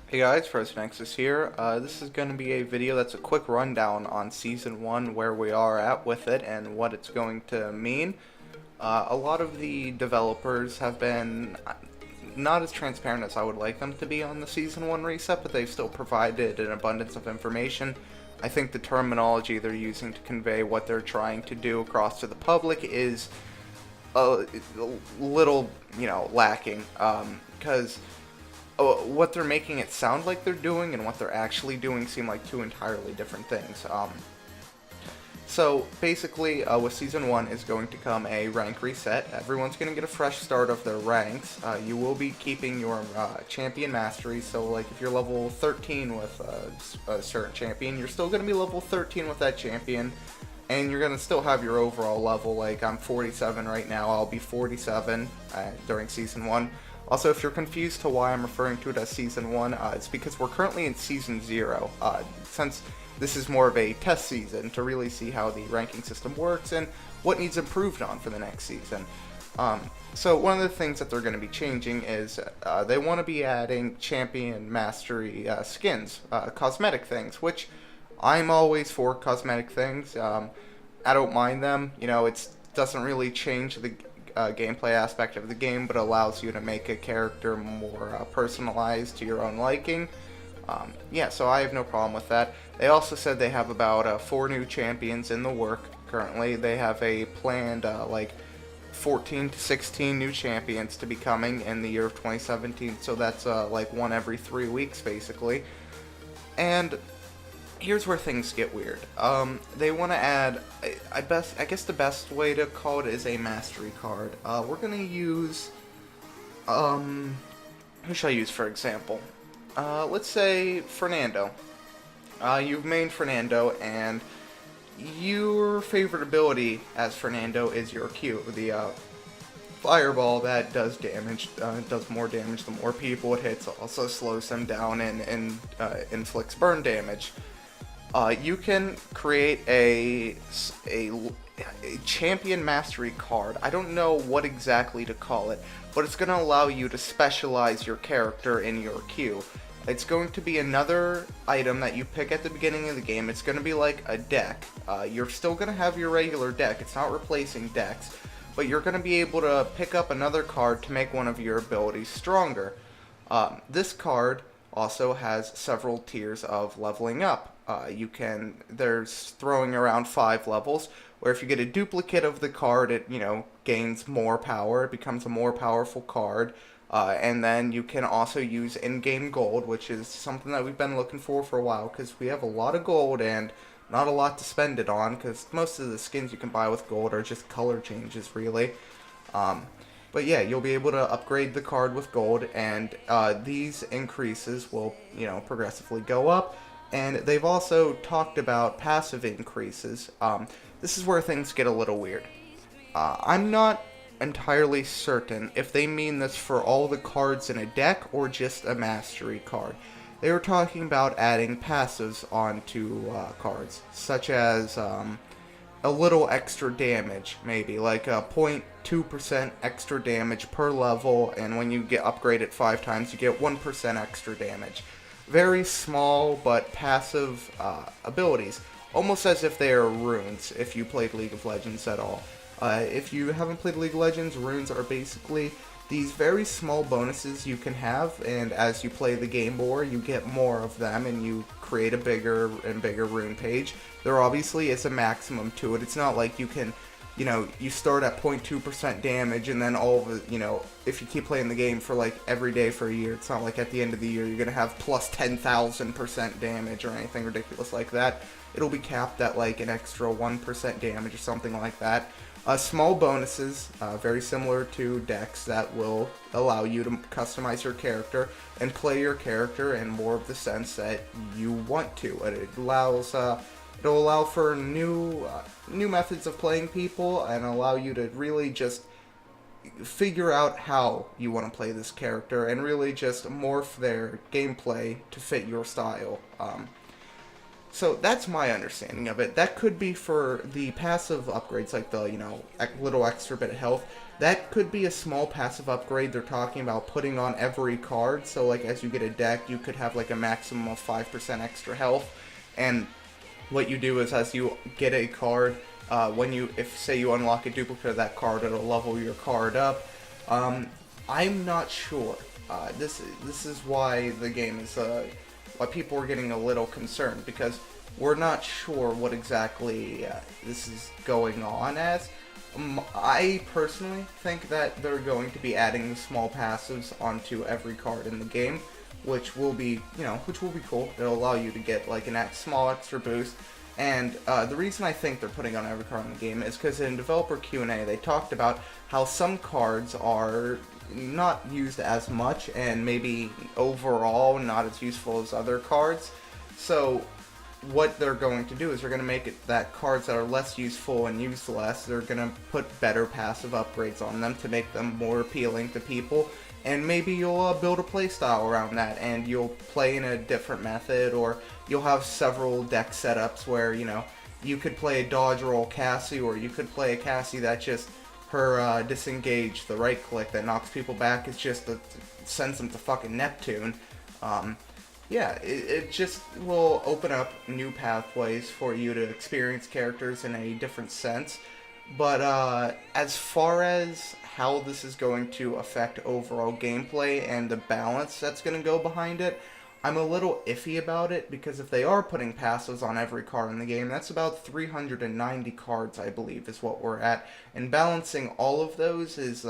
Hey guys, Nexus here. This is going to be a video that's a quick rundown on Season 1, where we are at with it, and what it's going to mean. A lot of the developers have been not as transparent as I would like them to be on the Season 1 reset, but they've still provided an abundance of information. I think the terminology they're using to convey what they're trying to do across to the public is a little, lacking, because what they're making it sound like they're doing and what they're actually doing seem like two entirely different things. So basically, with Season 1 is going to come a rank reset. Everyone's going to get a fresh start of their ranks. You will be keeping your champion mastery, so like if you're level 13 with a certain champion, you're still going to be level 13 with that champion, and you're going to still have your overall level. Like I'm 47 right now, I'll be 47 during Season 1. Also, if you're confused to why I'm referring to it as Season 1, it's because we're currently in Season 0, since this is more of a test season to really see how the ranking system works and what needs improved on for the next season. So one of the things that they're going to be changing is they want to be adding champion mastery skins, cosmetic things, which I'm always for cosmetic things. I don't mind them. It doesn't really change the gameplay aspect of the game, but allows you to make a character more personalized to your own liking. Yeah, so I have no problem with that. They also said they have about 4 new champions in the work currently. They have a planned like 14 to 16 new champions to be coming in the year of 2017, so that's like one every 3 weeks basically. And here's where things get weird. They want to add, I guess the best way to call it is a mastery card. We're gonna use, who shall I use for example? Let's say Fernando. You've mained Fernando, and your favorite ability as Fernando is your Q, the fireball that does damage, does more damage the more people it hits, also slows them down and inflicts burn damage. You can create a champion mastery card. I don't know what exactly to call it, but it's going to allow you to specialize your character in your queue. It's going to be another item that you pick at the beginning of the game. It's going to be like a deck. You're still going to have your regular deck. It's not replacing decks, but you're going to be able to pick up another card to make one of your abilities stronger. This card also has several tiers of leveling up. There's throwing around 5 levels, where if you get a duplicate of the card, it, gains more power, it becomes a more powerful card, and then you can also use in-game gold, which is something that we've been looking for a while, because we have a lot of gold and not a lot to spend it on, because most of the skins you can buy with gold are just color changes, really. But yeah, you'll be able to upgrade the card with gold, and these increases will, progressively go up. And they've also talked about passive increases. This is where things get a little weird. I'm not entirely certain if they mean this for all the cards in a deck or just a mastery card. They were talking about adding passives onto cards, such as a little extra damage, maybe like a 0.2% extra damage per level, and when you get upgraded 5 times, you get 1% extra damage. Very small but passive abilities, almost as if they are runes if you played League of Legends at all. If you haven't played League of Legends, runes are basically these very small bonuses you can have, and as you play the game more, you get more of them, and you create a bigger and bigger rune page. There obviously is a maximum to it. It's not like you can, you start at 0.2% damage, and then all of it, if you keep playing the game for like every day for a year, it's not like at the end of the year you're going to have plus 10,000% damage or anything ridiculous like that. It'll be capped at like an extra 1% damage or something like that. Small bonuses, very similar to decks, that will allow you to customize your character and play your character in more of the sense that you want to. It'll allow for new methods of playing people, and allow you to really just figure out how you want to play this character and really just morph their gameplay to fit your style. So that's my understanding of it. That could be for the passive upgrades, like the, little extra bit of health. That could be a small passive upgrade they're talking about putting on every card. So, like, as you get a deck, you could have, like, a maximum of 5% extra health. And what you do is, as you get a card, if, say, you unlock a duplicate of that card, it'll level your card up. I'm not sure. This is why the game is, why people are getting a little concerned, because we're not sure what exactly this is going on as. I personally think that they're going to be adding small passives onto every card in the game, which will be, cool. It'll allow you to get like a small extra boost. And the reason I think they're putting on every card in the game is because in developer Q&A they talked about how some cards are not used as much and maybe overall not as useful as other cards. So what they're going to do is they're going to make it that cards that are less useful and used less, they're going to put better passive upgrades on them to make them more appealing to people. And maybe you'll build a playstyle around that, and you'll play in a different method, or you'll have several deck setups where, you could play a dodge roll Cassie, or you could play a Cassie that just her disengage, the right click that knocks people back, is just sends them to fucking Neptune. It just will open up new pathways for you to experience characters in a different sense. But as far as how this is going to affect overall gameplay and the balance that's going to go behind it, I'm a little iffy about it, because if they are putting passives on every card in the game, that's about 390 cards, I believe, is what we're at. And balancing all of those is, it's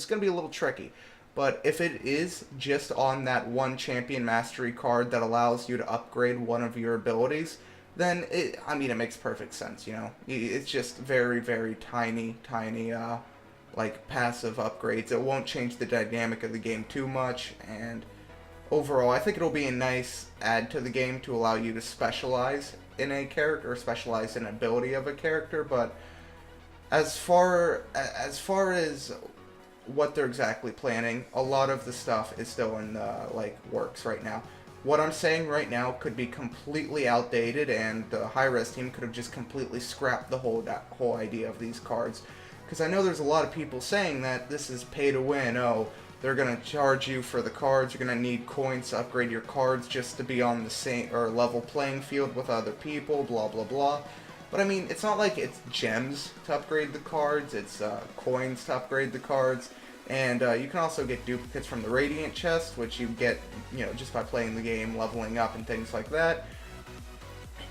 going to be a little tricky. But if it is just on that one champion mastery card that allows you to upgrade one of your abilities, then it makes perfect sense, It's just very, very tiny, like, passive upgrades. It won't change the dynamic of the game too much, and overall, I think it'll be a nice add to the game to allow you to specialize in a character, or specialize in an ability of a character. But as far as what they're exactly planning, a lot of the stuff is still in the works right now. What I'm saying right now could be completely outdated, and the high-res team could have just completely scrapped the whole idea of these cards. Because I know there's a lot of people saying that this is pay to win. Oh, they're going to charge you for the cards, you're going to need coins to upgrade your cards just to be on the same or level playing field with other people, blah blah blah. But it's not like it's gems to upgrade the cards, it's coins to upgrade the cards. And you can also get duplicates from the Radiant chest, which you get, just by playing the game, leveling up and things like that.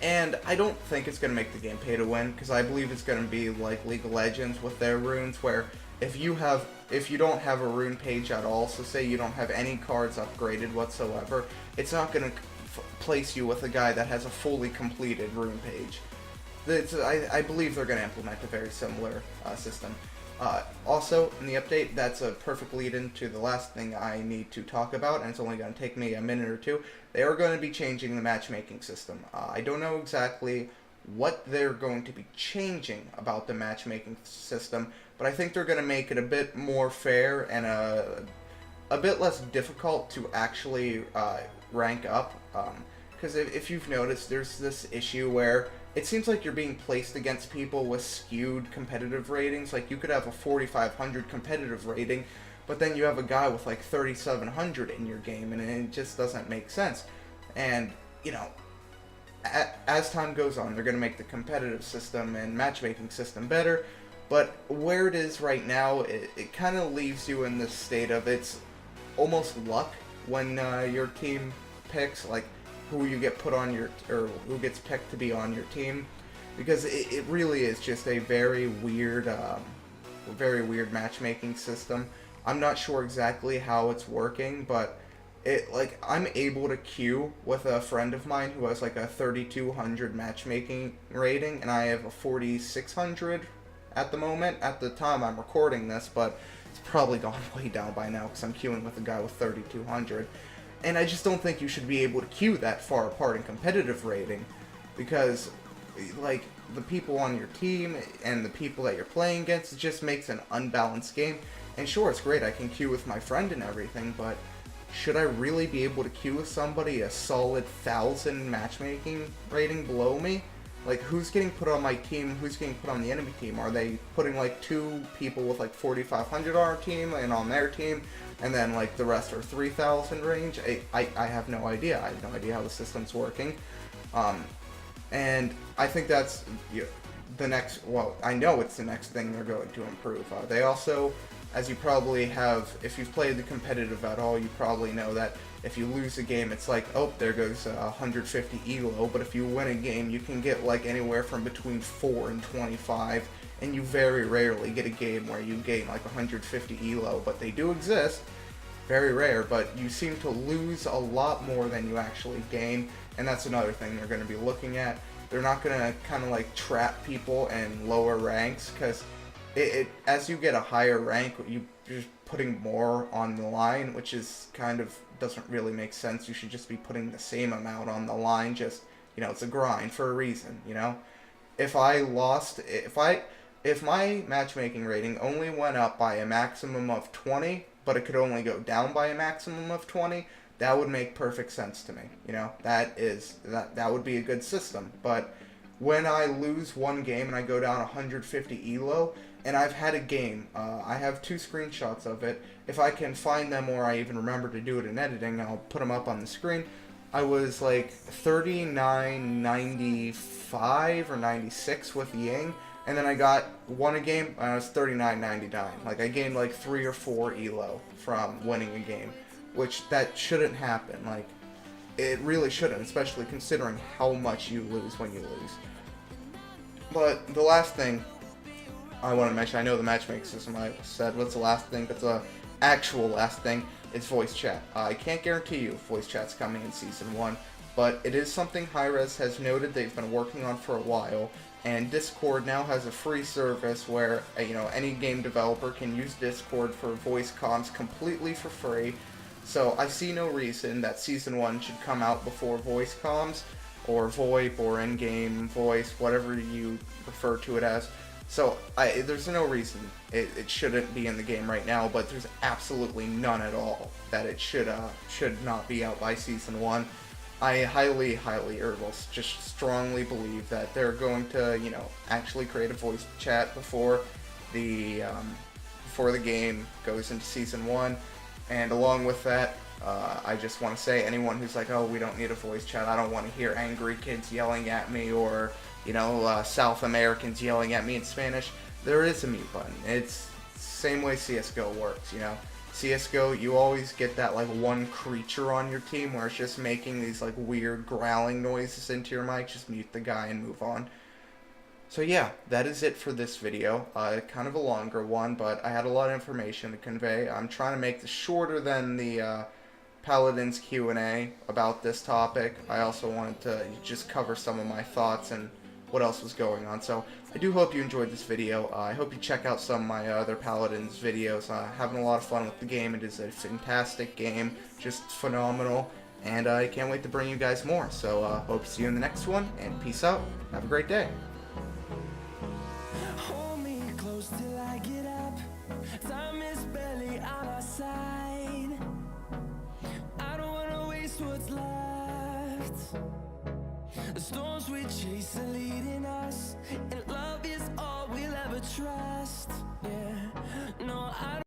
And I don't think it's going to make the game pay to win, because I believe it's going to be like League of Legends with their runes, where if you don't have a rune page at all, so say you don't have any cards upgraded whatsoever, it's not going to place you with a guy that has a fully completed rune page. I believe they're going to implement a very similar system. Also, in the update, that's a perfect lead-in to the last thing I need to talk about, and it's only going to take me a minute or two. They are going to be changing the matchmaking system. I don't know exactly what they're going to be changing about the matchmaking system, but I think they're going to make it a bit more fair and a bit less difficult to actually rank up. Because if you've noticed, there's this issue where it seems like you're being placed against people with skewed competitive ratings. Like, you could have a 4,500 competitive rating, but then you have a guy with like 3,700 in your game, and it just doesn't make sense. And, as time goes on, they're going to make the competitive system and matchmaking system better, but where it is right now, it kind of leaves you in this state of it's almost luck when your team picks, like, who you get put on or who gets picked to be on your team, because it really is just a very weird matchmaking system. I'm not sure exactly how it's working, but I'm able to queue with a friend of mine who has like a 3,200 matchmaking rating, and I have a 4,600 at the moment, at the time I'm recording this, but it's probably gone way down by now because I'm queuing with a guy with 3,200. And I just don't think you should be able to queue that far apart in competitive rating, because, like, the people on your team and the people that you're playing against, it just makes an unbalanced game. And sure, it's great, I can queue with my friend and everything, but should I really be able to queue with somebody a solid 1,000 matchmaking rating below me? Like, who's getting put on my team, who's getting put on the enemy team? Are they putting, like, 2 people with, like, 4,500 on our team and on their team, and then, like, the rest are 3,000 range? I have no idea. I have no idea how the system's working. And I think that's the next, well, I know it's the next thing they're going to improve. They also, as you probably have, if you've played the competitive at all, you probably know that if you lose a game, it's like, oh, there goes 150 elo, but if you win a game, you can get like anywhere from between 4 and 25, and you very rarely get a game where you gain like 150 elo, but they do exist, very rare, but you seem to lose a lot more than you actually gain, and that's another thing they're going to be looking at. They're not going to kind of like trap people in lower ranks, because as you get a higher rank, you're just putting more on the line, which is kind of doesn't really make sense. You should just be putting the same amount on the line, just, you know, it's a grind for a reason, you know? If my matchmaking rating only went up by a maximum of 20, but it could only go down by a maximum of 20, that would make perfect sense to me, you know? That would be a good system. But when I lose one game and I go down 150 elo, and I've had a game, I have 2 screenshots of it. If I can find them, or I even remember to do it in editing, I'll put them up on the screen. I was like 39.95 or 96 with Ying, and then I won a game, and I was 39.99. Like, I gained like 3 or 4 elo from winning a game, which that shouldn't happen. Like, it really shouldn't, especially considering how much you lose when you lose. But the last thing I want to mention, I know the matchmaking system I said, what's the last thing, but the actual last thing is voice chat. I can't guarantee you voice chat's coming in Season 1, but it is something Hi-Rez has noted they've been working on for a while, and Discord now has a free service where, you know, any game developer can use Discord for voice comms completely for free. So I see no reason that Season 1 should come out before voice comms, or VoIP, or in-game voice, whatever you refer to it as. So there's no reason it shouldn't be in the game right now, but there's absolutely none at all that it should not be out by Season 1. I highly, or just strongly believe that they're going to, you know, actually create a voice chat before the game goes into Season 1. And along with that, I just want to say, anyone who's like, oh, we don't need a voice chat, I don't want to hear angry kids yelling at me, or, you know, South Americans yelling at me in Spanish, there is a mute button. It's the same way CSGO works, you know. CSGO, you always get that, like, one creature on your team where it's just making these, like, weird growling noises into your mic. Just mute the guy and move on. So yeah, that is it for this video. Kind of a longer one, but I had a lot of information to convey. I'm trying to make this shorter than the Paladins Q&A about this topic. I also wanted to just cover some of my thoughts and what else was going on. So I do hope you enjoyed this video. I hope you check out some of my other Paladins videos. Having a lot of fun with the game. It is a fantastic game, just phenomenal, and I can't wait to bring you guys more. So hope to see you in the next one, and peace out. Have a great day. Hold me close till I get up. Time is barely on our side. I don't wanna waste what's left. The storms we chase are leading us, and love is all we'll ever trust. Yeah, no, I don't